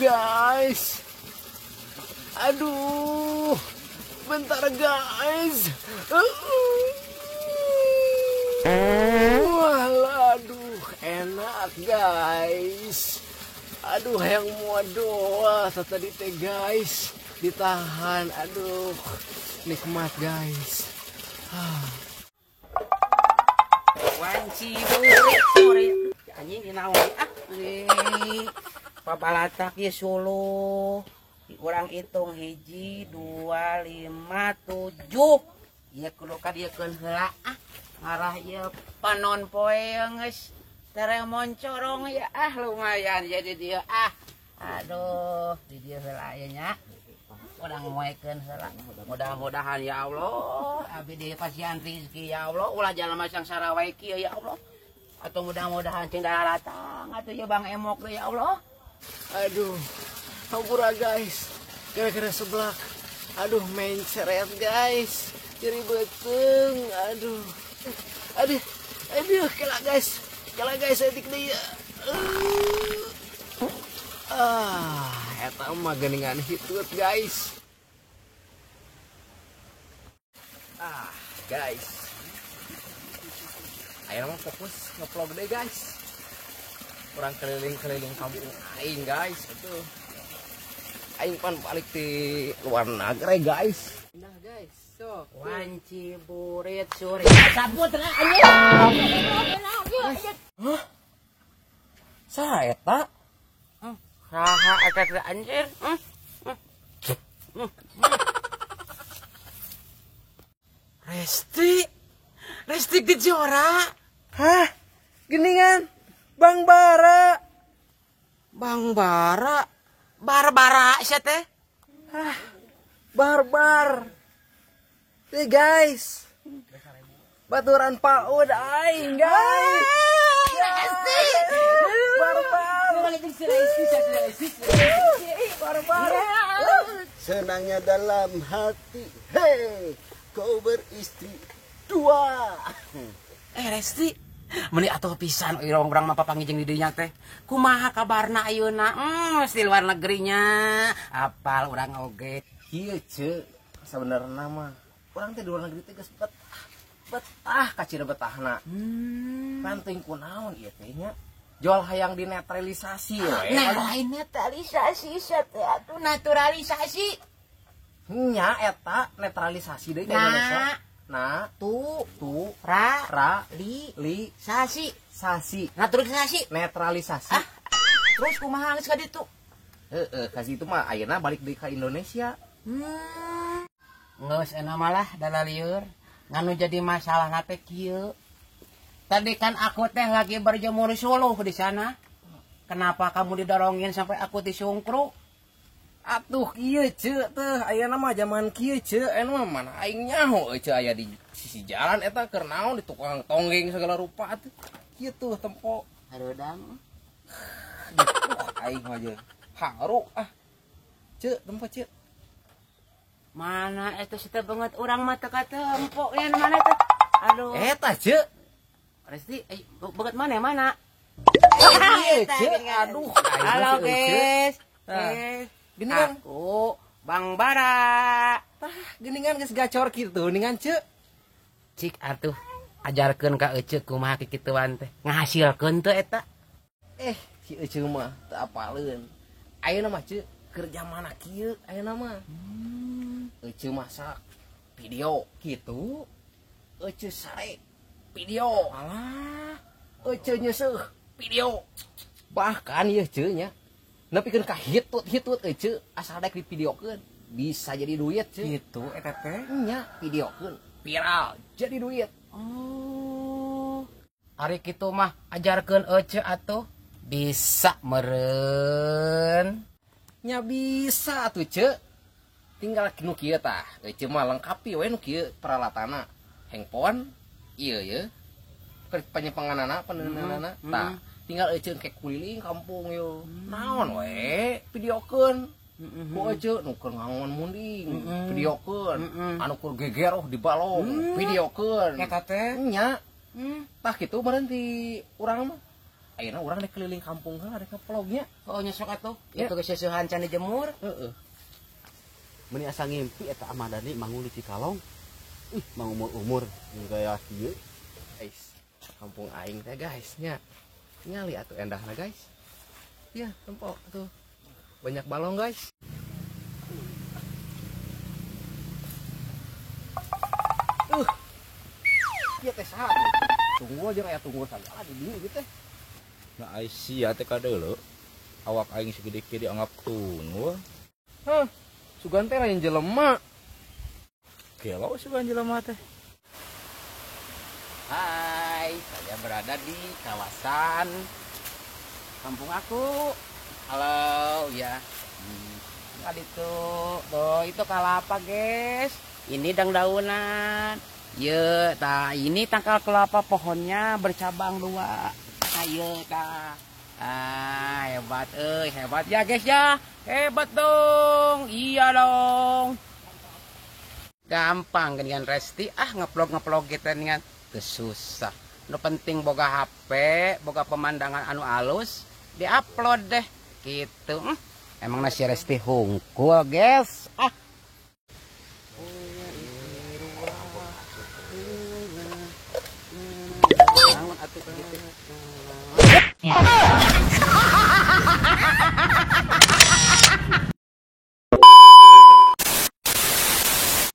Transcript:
guys. Aduh, bentar guys. Waduh, enak guys. Aduh, yang mau doa tadi teh guys, ditahan. Aduh, nikmat guys. Wanci sore anjing dinaon papalatak ye Solo kurang hitung 1 2 5 7 ieu kudu kadiekeun heula ngarah ieu panon poe geus tere moncorong ya lumayan jadi dia aduh di dieu heula aya nya urang moekeun heula mudah-mudahan ya Allah abdi di pasian rezeki ya Allah ulah jalma sangsara wae kieu ya Allah atau mudah-mudahan cing datang atuh ya Bang Emok ya Allah. Aduh, hampura guys, gara-gara seblak. Aduh, main seret guys, jadi beteng. Aduh, kela guys, edik dia. Eta mah geningan hitut guys. Guys, ayo mah fokus nge-vlog deh guys. Kurang keliling-keliling kampung aing guys, itu aing pan balik di luar negeri guys. Nah guys, so wanci burit sore sabut anjing. Hah? Saha eta? Saha eta anjir? Resti Kejora. Hah? Geningan Bang Bara. Barbara sia teh. Hah? Barbar. Teh guys. Baturan paud aing guys. Resti. Barbar. Senangnya dalam hati. Hei, kau beristri 2. Resti, meni atuh pisan urang mah papanggih di dinya teh. Kumaha kabarna ayeuna? Di luar negerinya. Apal urang oge. Kieu ceuk, sabenerna mah urang teh di luar negeri teh geus betah kacira betahna. Penting kunaon ieu teh nya? Jual hayang dinetralisasi we. Lain netralisasi teh atuh naturalisasi. Nya eta netralisasi deui ka Indonesia. Nah, tu ra li sasi netralisasi. Terus kumaha geus ka ditu? Ka situ mah ayeuna balik deui ka Indonesia. Geus ena malah dalalieur nganu jadi masalah teh kieu. Tadi kan aku teh lagi berjemur Solo di sana. Kenapa kamu didorongin sampai aku disungkruk? Atuh kieu ceuk teh ayeuna mah zaman kieu ceuk anu mah mana aing nyaho ceuk aya di sisi jalan eta keur naon di tukang tonggeng segala rupa teh. Kieu tuh tempo Hareudang. Aing mah jeung haru ceuk tempo ceuk. Mana eta sita banget urang mah teu katempo yen mana teh. Aduh. Eta ceuk. Resti banget mana? Kieu ceuk aduh. Halo guys. Geningan aku Bang Bara. Geningan geus gacor kitu ningan ceuk. Cik atuh ajarkeun ka euceuk kumaha kikituan teh. Ngahasilkeun teu eta. Si euceuk mah teu apaleun. Ayeuna mah ceuk keur zamana kieu ayeuna mah. Euceuk masak video kitu. Euceuk sare video. Alah, euceuk nyeuseuk video. Bahkan ieu ceuk nya nepikeun ka hitut euceuk asal daek dipidiokeun bisa jadi duit ceuk. Gitu eta teh. Nya videokeun viral jadi duit. Oh. Ari kitu mah ajarkeun euceuk atuh bisa meureun. Nya bisa atuh ceuk. Tinggal nu kieu tah. Euceuk mah lengkapi we nu kieu peralatanna. Handphone ieu ye. Penyepenganana penenanana tah. Tinggal euceuk ke kuliling kampung yo. Naon we videokeun. Ku euceuk nu keur ngangon munding videokeun. Anu keur geger di balong videokeun. Eta teh nya. Tah kitu meureun ti urang mah ayeuna urang dek keliling kampung heula dek vlognya. Oh nyesok atuh. Ya. Itu keseuhan can dijemur. Heeh. Meni asa ngimpi eta Ahmadani mangun di Cikalong. Ih, mang umur-umur gaya kieu. Guys, kampung aing teh guys nya. Ngali atuh endahna guys. Ya, tempo tuh. Banyak balong guys. Iya teh saha? Tunggu aja kayak tunggu sagala di dieu gitu teh. Nah, ai sia teh kadeuleu. Awak aing segede kieu dianggap tunggu. Hah, sugan teh lain jelema. Gelo sugan jelema teh. Hai, saya berada di kawasan kampung aku. Halo, ya. Tadi itu kelapa, guys. Ini daunan. Ye, ini tangkal kelapa pohonnya bercabang 2. Ayo, ta. Hebat, hebat ya, guys ya. Hebat dong. Iya dong. Gampang dengan Resti ngeplog kita dengan susah. Nu penting boga HP, boga pemandangan anu alus, diupload deh gitu. Emang nasi Resti hungkul, guys. Bangun atuh gitu.